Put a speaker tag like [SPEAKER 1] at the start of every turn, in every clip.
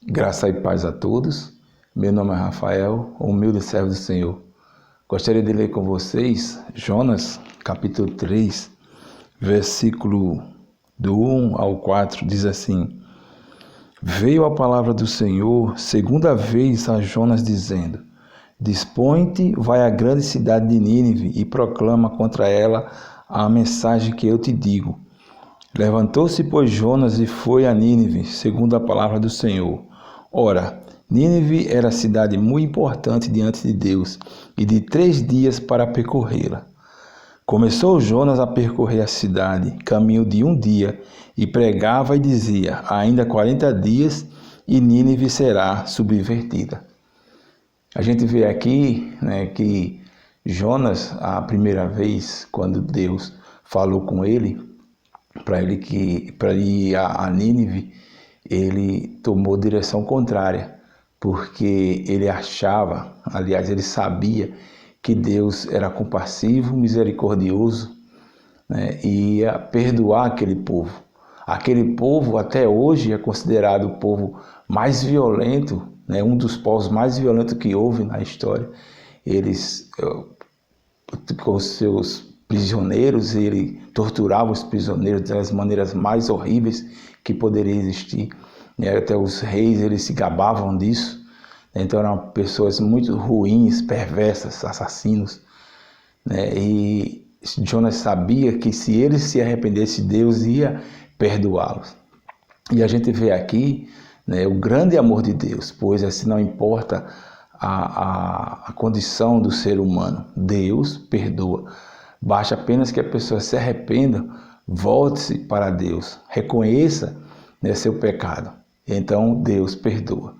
[SPEAKER 1] Graça e paz a todos. Meu nome é Rafael, humilde servo do Senhor. Gostaria de ler com vocês Jonas, capítulo 3, versículo do 1 ao 4, diz assim: Veio a palavra do Senhor segunda vez a Jonas, dizendo: Dispõe-te, vai à grande cidade de Nínive e proclama contra ela a mensagem que eu te digo. Levantou-se, pois, Jonas e foi a Nínive, segundo a palavra do Senhor. Ora, Nínive era cidade muito importante diante de Deus, e de 3 dias para percorrê-la. Começou Jonas a percorrer a cidade, caminho de 1 dia, e pregava e dizia: ainda 40 dias e Nínive será subvertida. A gente vê aqui, que Jonas, a primeira vez, quando Deus falou com ele, para ele ir a Nínive, ele tomou direção contrária, porque ele achava, aliás, ele sabia que Deus era compassivo, misericordioso, e ia perdoar aquele povo. Aquele povo até hoje é considerado o povo mais violento, um dos povos mais violentos que houve na história. Eles, com os seus prisioneiros, ele torturava os prisioneiros das maneiras mais horríveis que poderia existir. Até os reis, eles se gabavam disso. Então eram pessoas muito ruins, perversas, assassinos. E Jonas sabia que se ele se arrependesse, Deus ia perdoá-los. E a gente vê aqui o grande amor de Deus, pois assim não importa a condição do ser humano, Deus perdoa. Basta apenas que a pessoa se arrependa, volte-se para Deus, reconheça seu pecado. Então Deus perdoa.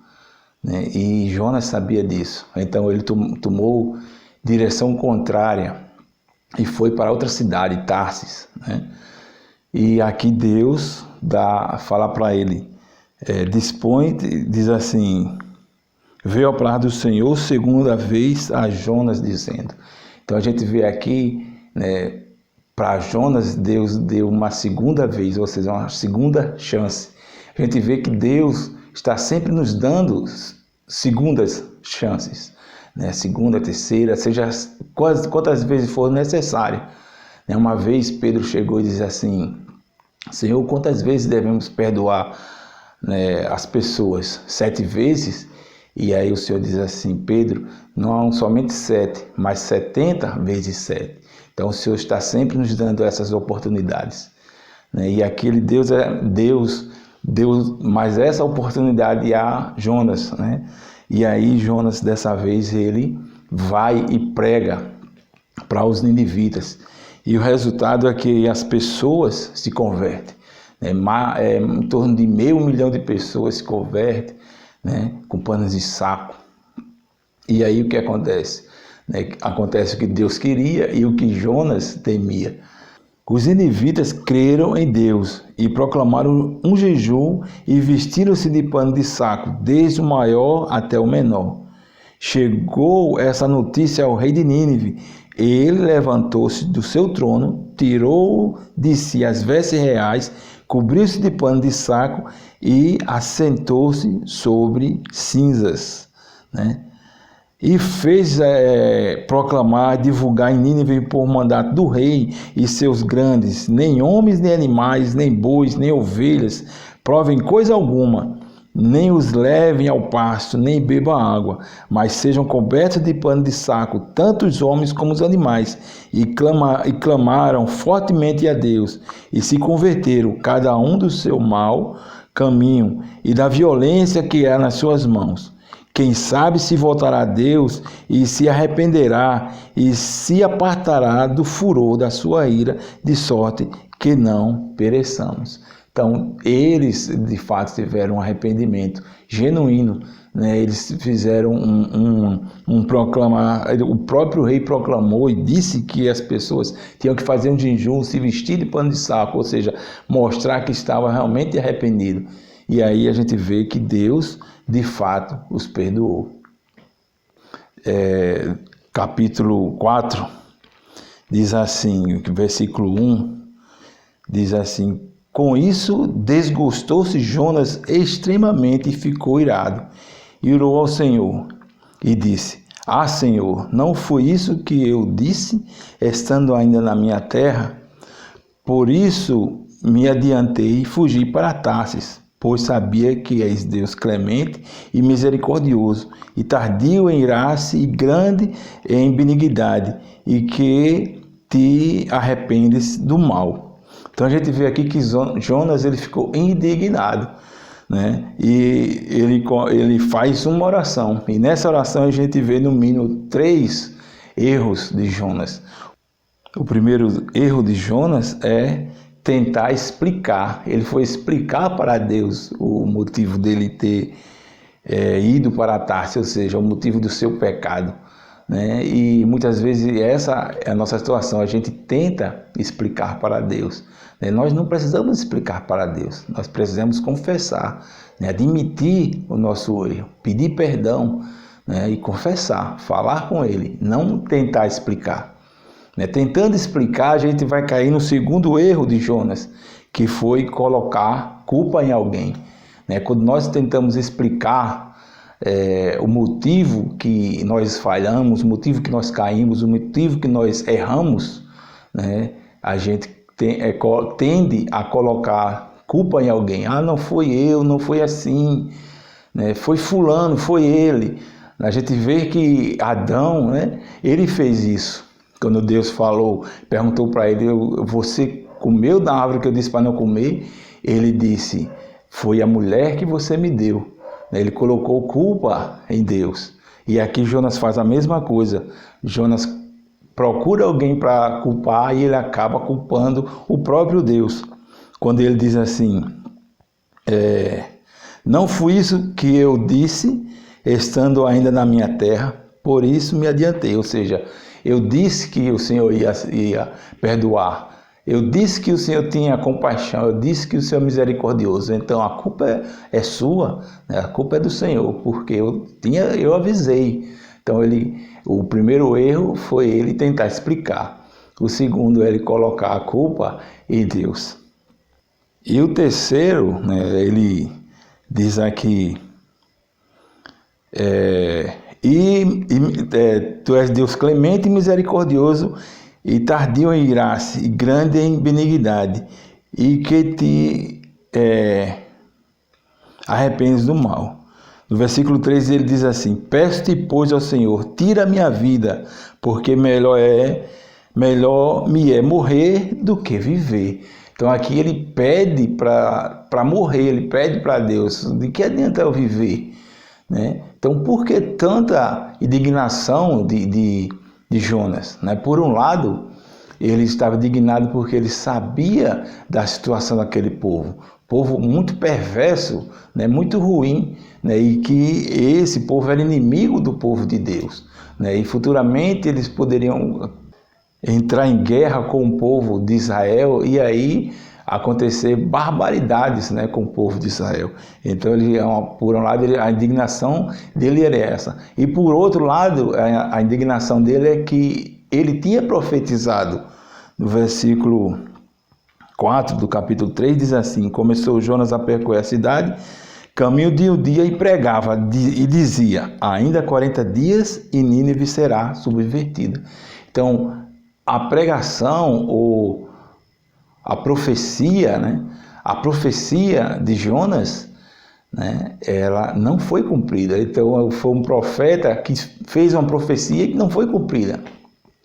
[SPEAKER 1] E Jonas sabia disso. Então ele tomou direção contrária e foi para outra cidade, Tarsis. E aqui Deus fala para ele, diz assim: veio a palavra do Senhor segunda vez a Jonas, dizendo. Então a gente vê aqui, para Jonas, Deus deu uma segunda vez, ou seja, uma segunda chance. A gente vê que Deus está sempre nos dando segundas chances, segunda, terceira, seja quantas vezes for necessário. Uma vez Pedro chegou e disse assim: Senhor, quantas vezes devemos perdoar as pessoas? 7 vezes? E aí o Senhor diz assim: Pedro, não somente 7, mas 70 vezes 7. Então o Senhor está sempre nos dando essas oportunidades. E aquele Deus deu mais essa oportunidade a Jonas. E aí Jonas, dessa vez, ele vai e prega para os ninivitas. E o resultado é que as pessoas se convertem. Em torno de 500 mil de pessoas se convertem, com panos de saco. E aí o que acontece? Acontece o que Deus queria e o que Jonas temia. Os ninivitas creram em Deus e proclamaram um jejum e vestiram-se de pano de saco, desde o maior até o menor. Chegou essa notícia ao rei de Nínive. Ele levantou-se do seu trono, tirou de si as vestes reais, cobriu-se de pano de saco e assentou-se sobre cinzas. E fez proclamar, divulgar em Nínive por mandato do rei e seus grandes: nem homens, nem animais, nem bois, nem ovelhas provem coisa alguma, nem os levem ao pasto, nem bebam água, mas sejam cobertos de pano de saco, tanto os homens como os animais. E clamaram fortemente a Deus, e se converteram, cada um do seu mau caminho e da violência que há nas suas mãos. Quem sabe se voltará a Deus e se arrependerá e se apartará do furor da sua ira, de sorte que não pereçamos. Então, eles de fato tiveram um arrependimento genuíno. Eles fizeram um proclamar. O próprio rei proclamou e disse que as pessoas tinham que fazer um jejum, se vestir de pano de saco, ou seja, mostrar que estava realmente arrependido. E aí a gente vê que Deus, de fato, os perdoou. Capítulo 4, diz assim, versículo 1, diz assim: Com isso, desgostou-se Jonas extremamente e ficou irado. E orou ao Senhor e disse: Ah, Senhor, não foi isso que eu disse, estando ainda na minha terra? Por isso me adiantei e fugi para Tarsis, pois sabia que és Deus clemente e misericordioso, e tardio em irar-se e grande em benignidade, e que te arrependes do mal. Então a gente vê aqui que Jonas ele ficou indignado, né? E ele faz uma oração, e nessa oração a gente vê no mínimo 3 erros de Jonas. O primeiro erro de Jonas é tentar explicar. Ele foi explicar para Deus o motivo dele ter ido para Tarsis, ou seja, o motivo do seu pecado, né? E muitas vezes essa é a nossa situação. A gente tenta explicar para Deus, né? Nós não precisamos explicar para Deus. Nós precisamos confessar, né? Admitir o nosso erro, pedir perdão, né? E confessar, falar com Ele, não tentar explicar. Tentando explicar, a gente vai cair no segundo erro de Jonas, que foi colocar culpa em alguém. Quando nós tentamos explicar o motivo que nós falhamos, o motivo que nós caímos, o motivo que nós erramos, a gente tende a colocar culpa em alguém. Ah, não foi eu, não foi assim, foi fulano, foi ele. A gente vê que Adão, ele fez isso. Quando Deus perguntou para ele: você comeu da árvore que eu disse para não comer? Ele disse: foi a mulher que você me deu. Ele colocou culpa em Deus. E aqui Jonas faz a mesma coisa. Jonas procura alguém para culpar e ele acaba culpando o próprio Deus. Quando ele diz assim: não foi isso que eu disse, estando ainda na minha terra, por isso me adiantei. Ou seja, eu disse que o Senhor ia perdoar. Eu disse que o Senhor tinha compaixão. Eu disse que o Senhor é misericordioso. Então a culpa é sua, né? A culpa é do Senhor, porque eu avisei. Então o primeiro erro foi ele tentar explicar. O segundo é ele colocar a culpa em Deus. E o terceiro, ele diz aqui: tu és Deus clemente e misericordioso, e tardio em irar-se, e grande em benignidade, e que te arrependes do mal. No versículo 3 ele diz assim: peço-te, pois, ao Senhor, tira minha vida, porque melhor me é morrer do que viver. Então aqui ele pede para morrer, ele pede para Deus: de que adianta eu viver? Então, por que tanta indignação de Jonas? Por um lado, ele estava indignado porque ele sabia da situação daquele povo muito perverso, muito ruim, e que esse povo era inimigo do povo de Deus, e futuramente eles poderiam entrar em guerra com o povo de Israel e aí acontecer barbaridades, com o povo de Israel. Então, por um lado, a indignação dele era essa. E por outro lado, a indignação dele é que ele tinha profetizado. No versículo 4 do capítulo 3 diz assim: começou Jonas a percorrer a cidade, caminho de um dia, e pregava, e dizia: ainda 40 dias e Nínive será subvertida. Então, a pregação ou a profecia, a profecia de Jonas, ela não foi cumprida. Então, foi um profeta que fez uma profecia que não foi cumprida.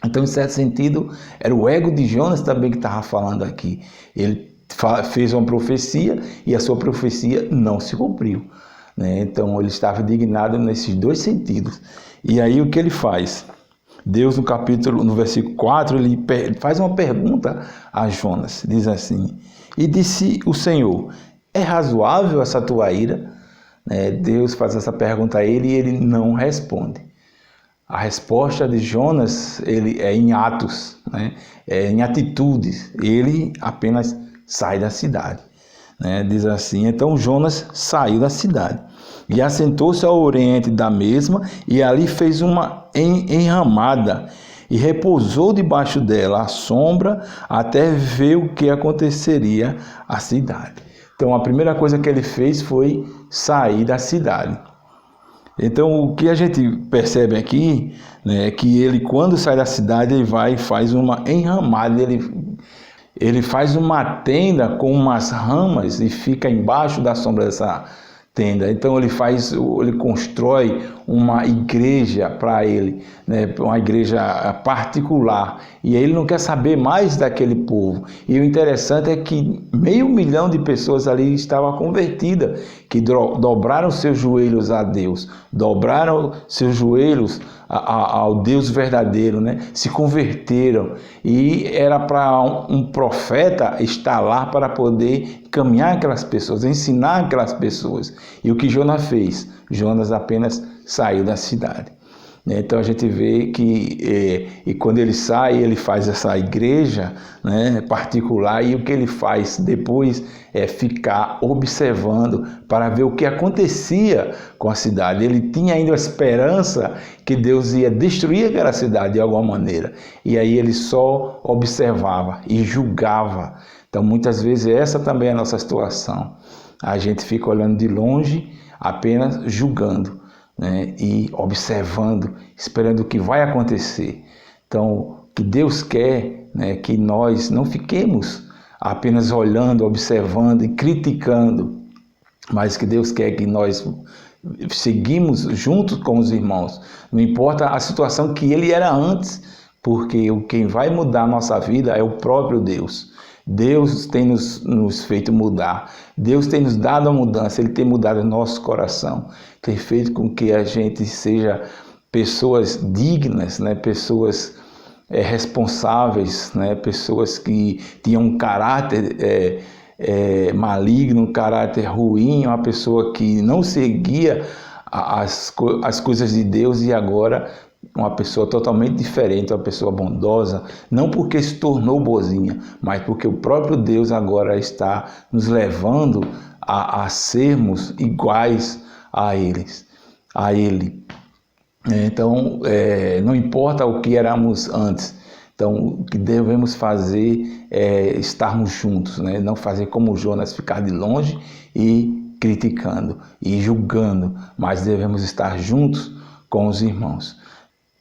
[SPEAKER 1] Então, em certo sentido, era o ego de Jonas também que estava falando aqui. Ele fez uma profecia e a sua profecia não se cumpriu. Então, ele estava indignado nesses dois sentidos. E aí, o que ele faz? Deus, no versículo 4, ele faz uma pergunta a Jonas. Diz assim: e disse o Senhor: é razoável essa tua ira? Deus faz essa pergunta a ele e ele não responde. A resposta de Jonas é em atos, é em atitudes. Ele apenas sai da cidade. Diz assim: então Jonas saiu da cidade e assentou-se ao oriente da mesma, e ali fez uma enramada, e repousou debaixo dela a sombra até ver o que aconteceria à cidade. Então a primeira coisa que ele fez foi sair da cidade. Então o que a gente percebe aqui, né, é que ele, quando sai da cidade, ele vai e faz uma enramada, ele faz uma tenda com umas ramas e fica embaixo da sombra dessa tenda. Então ele constrói uma igreja para ele, né, uma igreja particular, e ele não quer saber mais daquele povo. E o interessante é que 500.000 de pessoas ali estavam convertidas, que dobraram seus joelhos a Deus, dobraram seus joelhos ao Deus verdadeiro, né? Se converteram, e era para um profeta estar lá para poder caminhar aquelas pessoas, ensinar aquelas pessoas. E o que Jonas fez? Jonas apenas saiu da cidade. Então a gente vê que e quando ele sai, ele faz essa igreja, né, particular, e o que ele faz depois é ficar observando para ver o que acontecia com a cidade. Ele tinha ainda a esperança que Deus ia destruir aquela cidade de alguma maneira, e aí ele só observava e julgava. Então muitas vezes essa também é a nossa situação. A gente fica olhando de longe, apenas julgando, né, e observando, esperando o que vai acontecer. Então, o que Deus quer, né, que nós não fiquemos apenas olhando, observando e criticando, mas que Deus quer que nós seguimos juntos com os irmãos. Não importa a situação que ele era antes, porque quem vai mudar a nossa vida é o próprio Deus. Deus tem nos feito mudar, Deus tem nos dado a mudança, Ele tem mudado o nosso coração, tem feito com que a gente seja pessoas dignas, né? Pessoas responsáveis, né? Pessoas que tinham um caráter maligno, um caráter ruim, uma pessoa que não seguia as coisas de Deus, e agora uma pessoa totalmente diferente, uma pessoa bondosa, não porque se tornou boazinha, mas porque o próprio Deus agora está nos levando a sermos iguais a Ele. Então, não importa o que éramos antes. Então, o que devemos fazer é estarmos juntos, né? Não fazer como Jonas, ficar de longe e criticando e julgando, mas devemos estar juntos com os irmãos.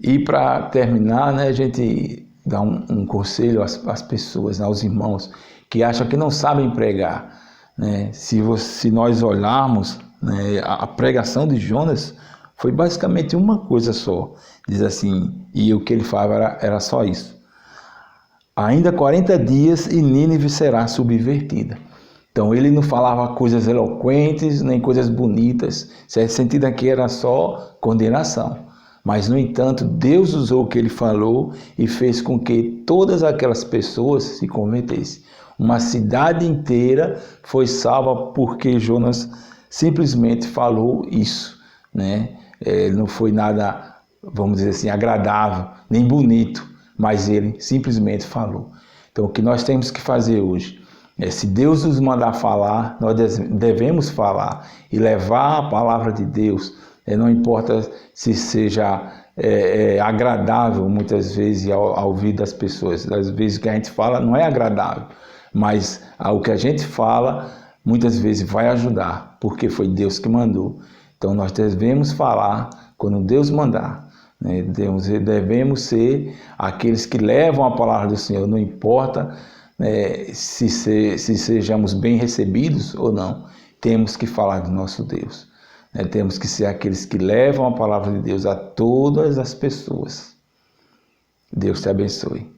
[SPEAKER 1] E para terminar, né, a gente dá um conselho às pessoas, aos irmãos que acham que não sabem pregar, né? Se nós olharmos, né, a pregação de Jonas foi basicamente uma coisa só. Diz assim, e o que ele falava era só isso. Ainda 40 dias e Nínive será subvertida. Então ele não falava coisas eloquentes, nem coisas bonitas. Certo sentido aqui era só condenação. Mas, no entanto, Deus usou o que ele falou e fez com que todas aquelas pessoas se convertessem. Uma cidade inteira foi salva porque Jonas simplesmente falou isso, né? Não foi nada, vamos dizer assim, agradável, nem bonito, mas ele simplesmente falou. Então, o que nós temos que fazer hoje se Deus nos mandar falar, nós devemos falar e levar a palavra de Deus. Não importa se seja agradável muitas vezes ao ouvido das pessoas. Às vezes o que a gente fala não é agradável, mas o que a gente fala muitas vezes vai ajudar, porque foi Deus que mandou. Então nós devemos falar quando Deus mandar, né? Devemos ser aqueles que levam a palavra do Senhor, não importa se sejamos bem recebidos ou não, temos que falar do nosso Deus. Temos que ser aqueles que levam a palavra de Deus a todas as pessoas. Deus te abençoe.